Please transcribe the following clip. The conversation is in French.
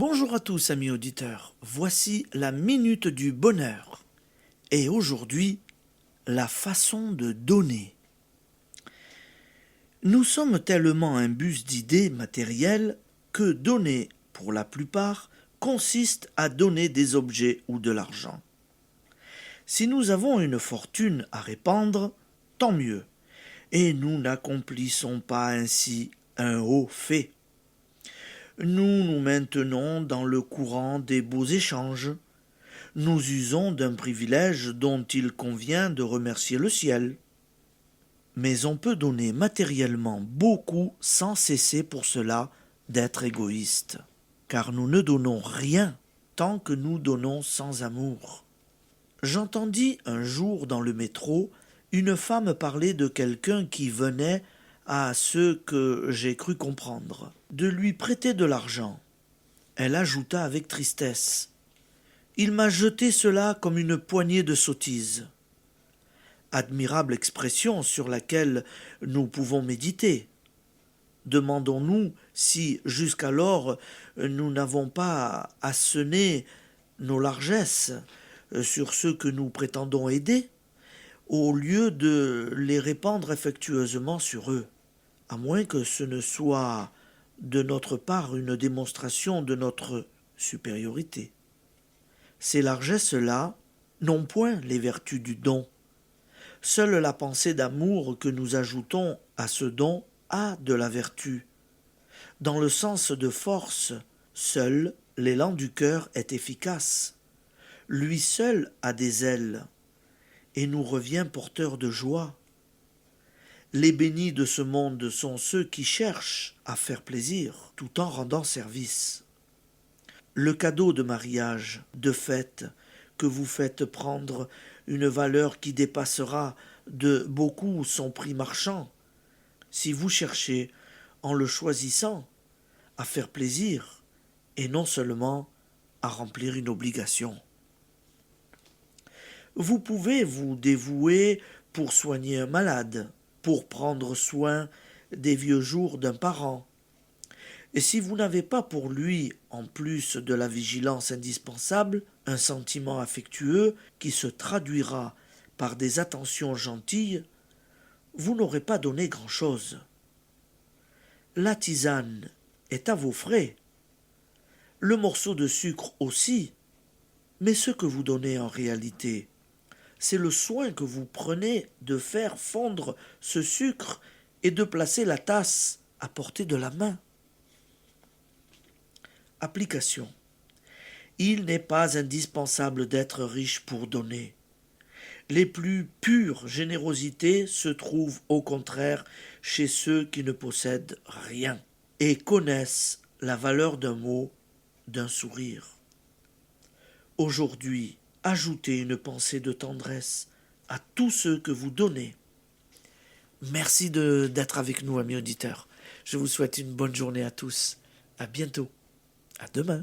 Bonjour à tous amis auditeurs, voici la minute du bonheur. Et aujourd'hui, la façon de donner. Nous sommes tellement imbus d'idées matérielles que donner, pour la plupart, consiste à donner des objets ou de l'argent. Si nous avons une fortune à répandre, tant mieux, et nous n'accomplissons pas ainsi un haut fait. Nous nous maintenons dans le courant des beaux échanges. Nous usons d'un privilège dont il convient de remercier le ciel. Mais on peut donner matériellement beaucoup sans cesser pour cela d'être égoïste, car nous ne donnons rien tant que nous donnons sans amour. J'entendis un jour dans le métro une femme parler de quelqu'un qui venait, à ce que j'ai cru comprendre, de lui prêter de l'argent. Elle ajouta avec tristesse: Il m'a jeté cela comme une poignée de sottises. Admirable expression sur laquelle nous pouvons méditer. Demandons-nous si, jusqu'alors, nous n'avons pas assené nos largesses sur ceux que nous prétendons aider, au lieu de les répandre affectueusement sur eux, à moins que ce ne soit de notre part une démonstration de notre supériorité. Ces largesses-là n'ont point les vertus du don. Seule la pensée d'amour que nous ajoutons à ce don a de la vertu. Dans le sens de force, seul l'élan du cœur est efficace. Lui seul a des ailes, et nous revient porteur de joie. Les bénis de ce monde sont ceux qui cherchent à faire plaisir tout en rendant service. Le cadeau de mariage, de fête, que vous faites prendre une valeur qui dépassera de beaucoup son prix marchand, si vous cherchez, en le choisissant, à faire plaisir et non seulement à remplir une obligation. Vous pouvez vous dévouer pour soigner un malade, pour prendre soin des vieux jours d'un parent. Et si vous n'avez pas pour lui, en plus de la vigilance indispensable, un sentiment affectueux qui se traduira par des attentions gentilles, vous n'aurez pas donné grand-chose. La tisane est à vos frais, le morceau de sucre aussi, mais ce que vous donnez en réalité, c'est le soin que vous prenez de faire fondre ce sucre et de placer la tasse à portée de la main. Application. Il n'est pas indispensable d'être riche pour donner. Les plus pures générosités se trouvent au contraire chez ceux qui ne possèdent rien et connaissent la valeur d'un mot, d'un sourire. Aujourd'hui, ajoutez une pensée de tendresse à tous ceux que vous donnez. Merci d'être avec nous, amis auditeurs. Je vous souhaite une bonne journée à tous. À bientôt. À demain.